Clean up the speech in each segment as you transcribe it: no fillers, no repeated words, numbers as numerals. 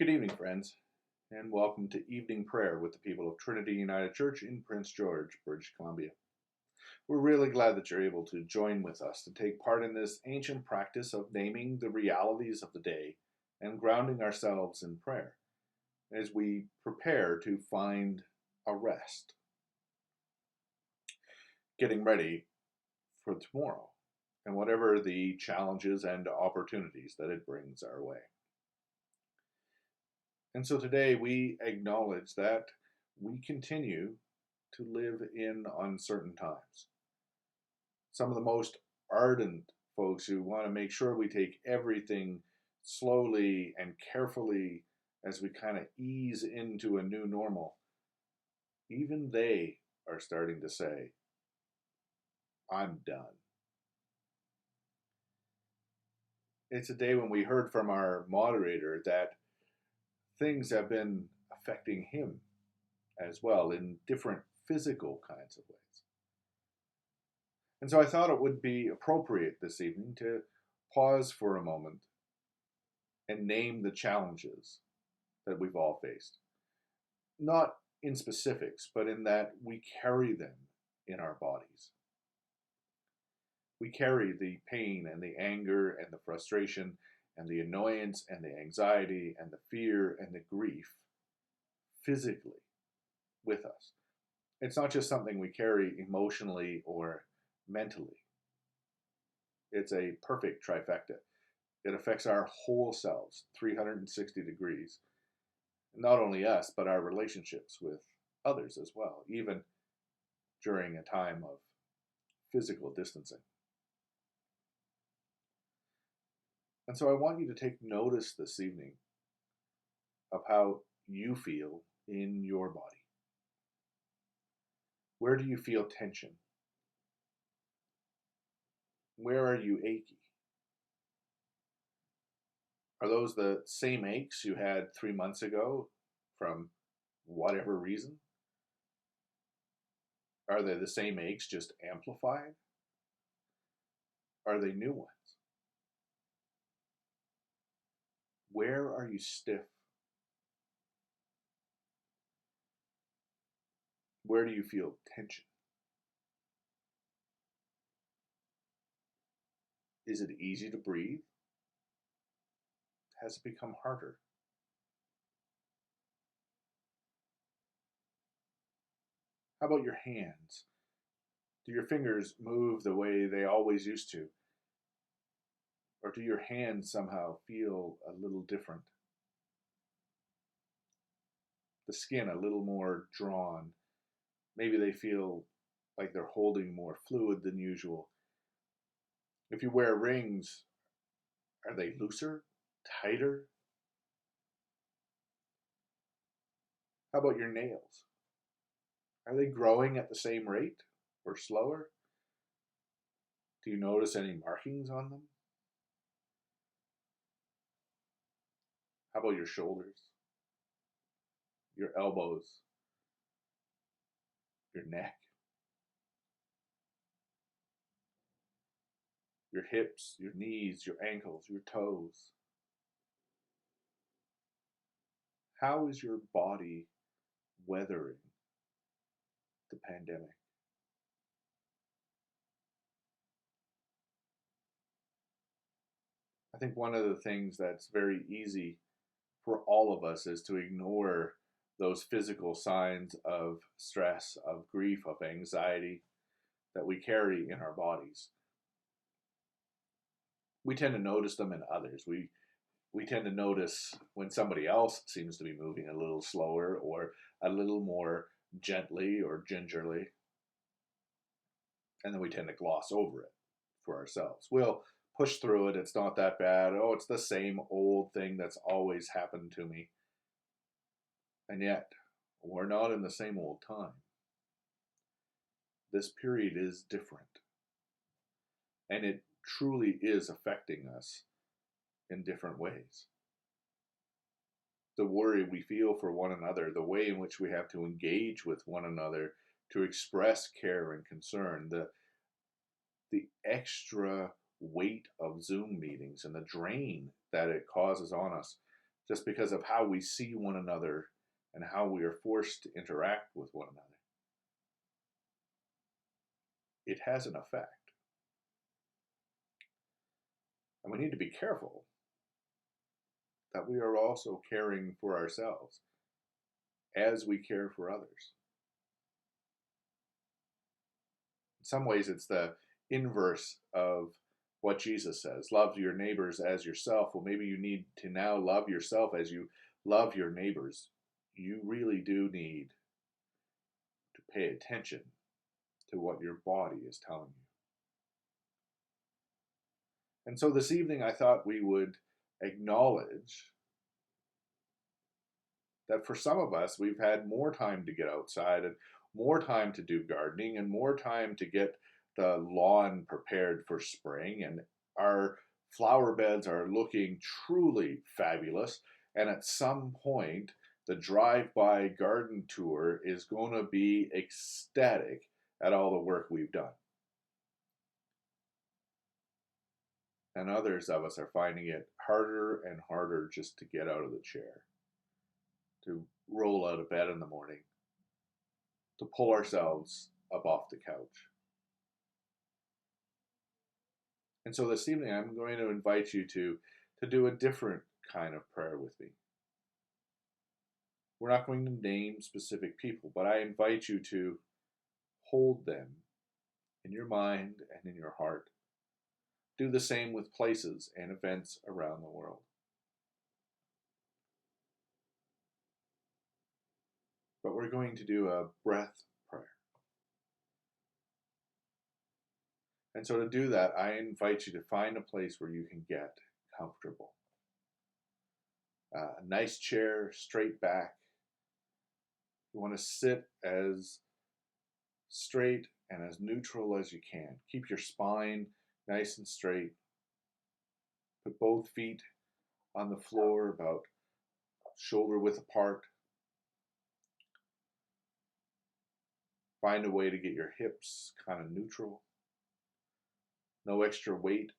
Good evening, friends, and welcome to evening prayer with the people of Trinity United Church in Prince George, British Columbia. We're really glad that you're able to join with us to take part in this ancient practice of naming the realities of the day and grounding ourselves in prayer as we prepare to find a rest, getting ready for tomorrow and whatever the challenges and opportunities that it brings our way. And so today we acknowledge that we continue to live in uncertain times. Some of the most ardent folks who want to make sure we take everything slowly and carefully as we kind of ease into a new normal, even they are starting to say, I'm done. It's a day when we heard from our moderator that things have been affecting him as well in different physical kinds of ways. And so I thought it would be appropriate this evening to pause for a moment and name the challenges that we've all faced. Not in specifics, but in that we carry them in our bodies. We carry the pain and the anger and the frustration and the annoyance and the anxiety and the fear and the grief physically with us. It's not just something we carry emotionally or mentally. It's a perfect trifecta. It affects our whole selves, 360 degrees. Not only us, but our relationships with others as well, even during a time of physical distancing. And so I want you to take notice this evening of how you feel in your body. Where do you feel tension? Where are you achy? Are those the same aches you had 3 months ago from whatever reason? Are they the same aches, just amplified? Are they new ones? Where are you stiff? Where do you feel tension? Is it easy to breathe? Has it become harder? How about your hands? Do your fingers move the way they always used to? Or do your hands somehow feel a little different? The skin a little more drawn. Maybe they feel like they're holding more fluid than usual. If you wear rings, are they looser, tighter? How about your nails? Are they growing at the same rate or slower? Do you notice any markings on them? How about your shoulders, your elbows, your neck, your hips, your knees, your ankles, your toes? How is your body weathering the pandemic? I think one of the things that's very easy for all of us is to ignore those physical signs of stress, of grief, of anxiety that we carry in our bodies. We tend to notice them in others. We tend to notice when somebody else seems to be moving a little slower or a little more gently or gingerly. And then we tend to gloss over it for ourselves. We'll push through it. It's not that bad. Oh, it's the same old thing that's always happened to me. And yet, we're not in the same old time. This period is different. And it truly is affecting us in different ways. The worry we feel for one another, the way in which we have to engage with one another to express care and concern, the extra weight of Zoom meetings and the drain that it causes on us just because of how we see one another and how we are forced to interact with one another. It has an effect. And we need to be careful that we are also caring for ourselves as we care for others. In some ways, it's the inverse of what Jesus says: love your neighbors as yourself. Well, maybe you need to now love yourself as you love your neighbors. You really do need to pay attention to what your body is telling you. And so this evening, I thought we would acknowledge that for some of us, we've had more time to get outside and more time to do gardening and more time to get the lawn prepared for spring, and our flower beds are looking truly fabulous. And at some point, the drive-by garden tour is going to be ecstatic at all the work we've done. And others of us are finding it harder and harder just to get out of the chair, to roll out of bed in the morning, to pull ourselves up off the couch. And so this evening, I'm going to invite you to do a different kind of prayer with me. We're not going to name specific people, but I invite you to hold them in your mind and in your heart. Do the same with places and events around the world. But we're going to do a breath prayer. And so to do that, I invite you to find a place where you can get comfortable. A nice chair, straight back. You want to sit as straight and as neutral as you can. Keep your spine nice and straight. Put both feet on the floor about shoulder width apart. Find a way to get your hips kind of neutral. No extra weight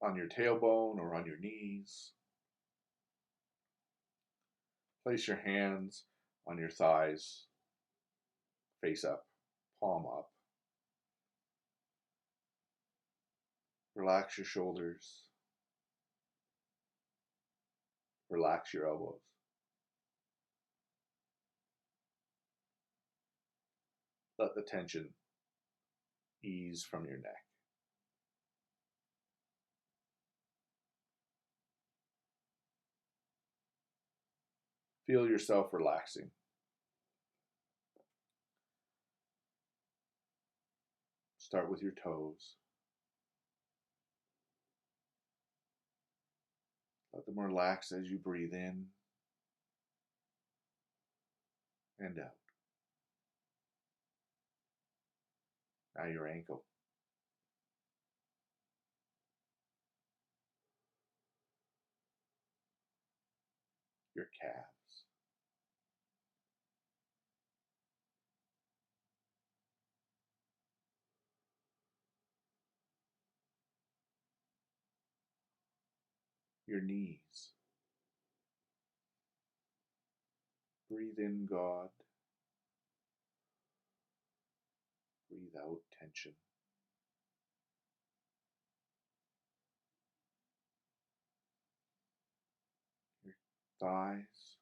on your tailbone or on your knees. Place your hands on your thighs, face up, palm up. Relax your shoulders. Relax your elbows. Let the tension ease from your neck. Feel yourself relaxing. Start with your toes. Let them relax as you breathe in and out. Now your ankle. Your calves. Your knees. Breathe in God. Breathe out tension. Your thighs.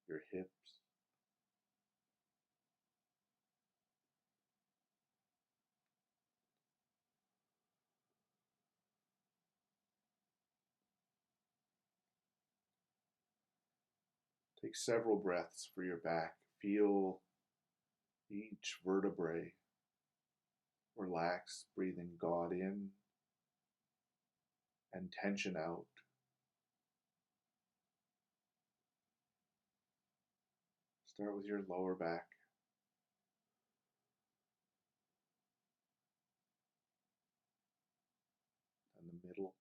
Your hips. Take several breaths for your back. Feel each vertebrae relax, breathing God in and tension out. Start with your lower back. And the middle.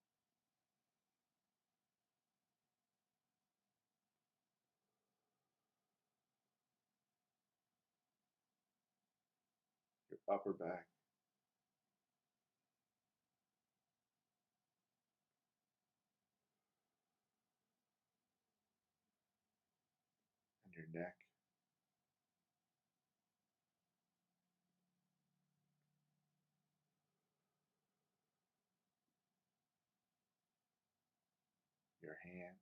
Your upper back. neck, your hands,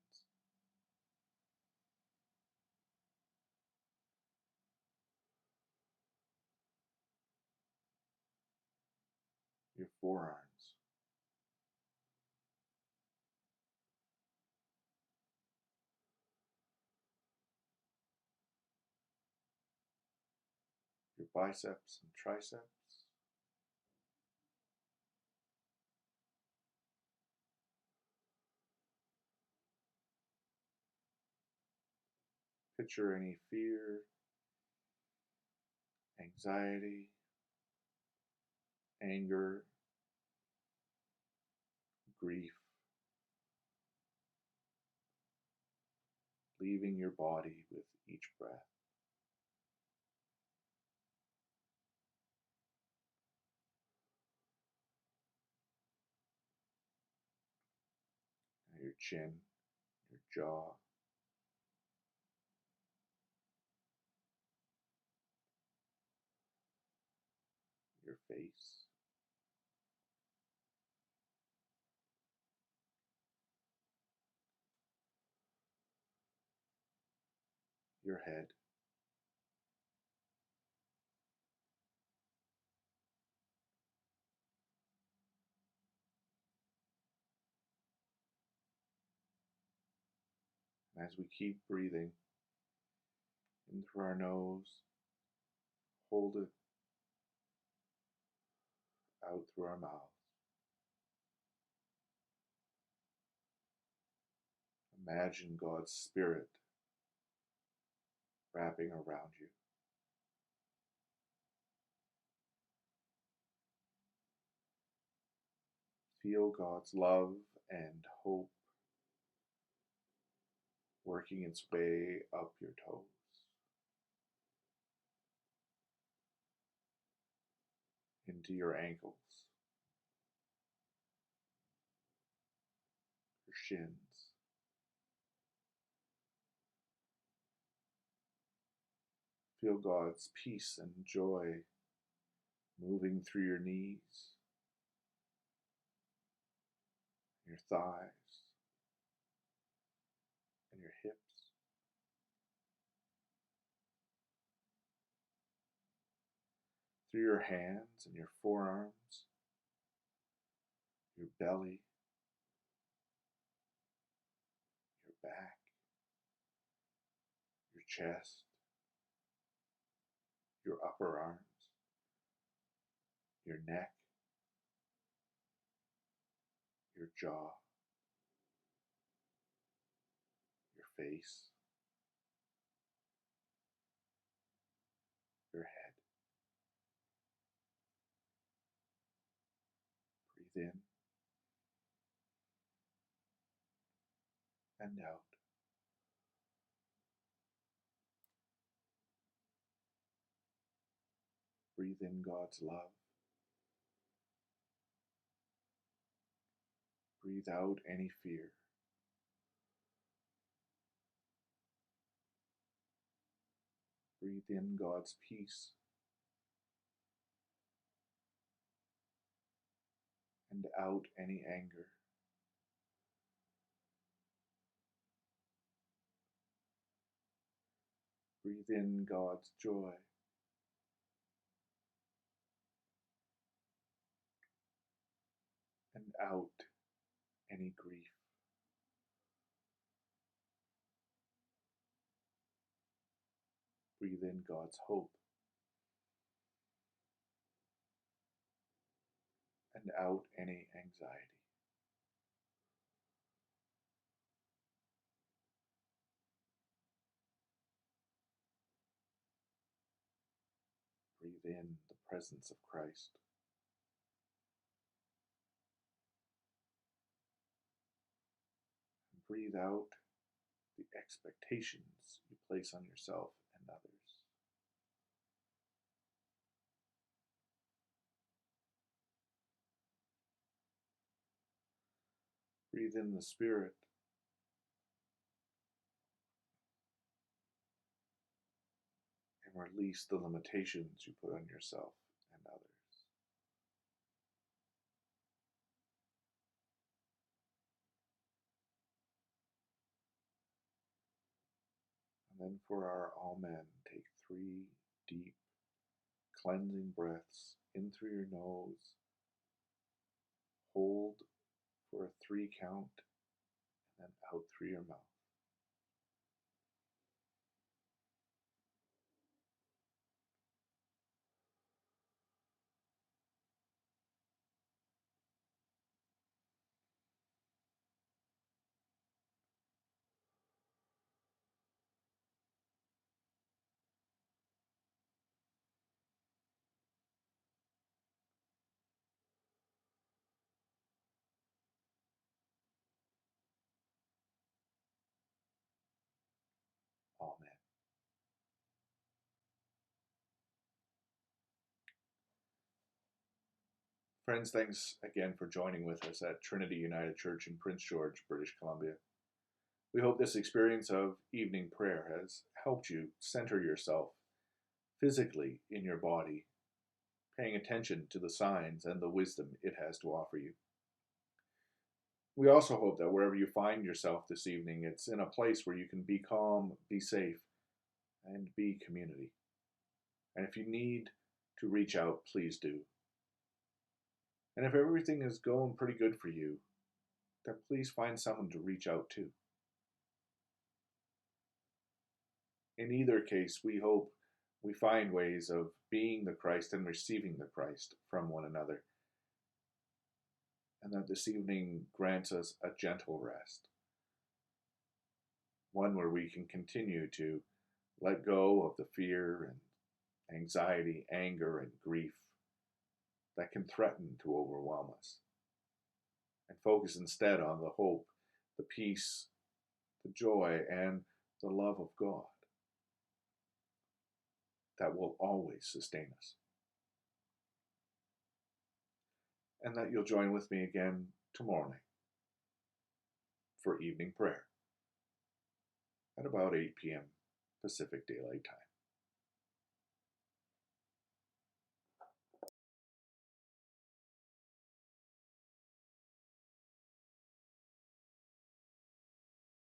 your forearms, your biceps and triceps, picture any fear, anxiety, anger, grief, leaving your body with each breath. Now your chin, your jaw, your face, your head, and as we keep breathing in through our nose, hold it out through our mouth. Imagine God's Spirit wrapping around you. Feel God's love and hope working its way up your toes, into your ankles, your shins, feel God's peace and joy moving through your knees, your thighs, and your hips. Through your hands and your forearms, your belly, your back, your chest, your upper arms, your neck, your jaw, your face, your head. Breathe in and out. Breathe in God's love. Breathe out any fear. Breathe in God's peace. And out any anger. Breathe in God's joy. And out any grief. Breathe in God's hope. And out any anxiety. Breathe in the presence of Christ. And breathe out the expectations you place on yourself and others. Breathe in the Spirit. and release the limitations you put on yourself and others. And then for our Amen, take 3 deep cleansing breaths in through your nose, hold for a 3 count, and then out through your mouth. Amen. Friends, thanks again for joining with us at Trinity United Church in Prince George, British Columbia. We hope this experience of evening prayer has helped you center yourself physically in your body, paying attention to the signs and the wisdom it has to offer you. We also hope that wherever you find yourself this evening, it's in a place where you can be calm, be safe, and be community. And if you need to reach out, please do. And if everything is going pretty good for you, then please find someone to reach out to. In either case, we hope we find ways of being the Christ and receiving the Christ from one another, and that this evening grants us a gentle rest, one where we can continue to let go of the fear and anxiety, anger, and grief that can threaten to overwhelm us, and focus instead on the hope, the peace, the joy, and the love of God that will always sustain us. And that you'll join with me again tomorrow night for evening prayer at about 8 p.m. Pacific Daylight Time.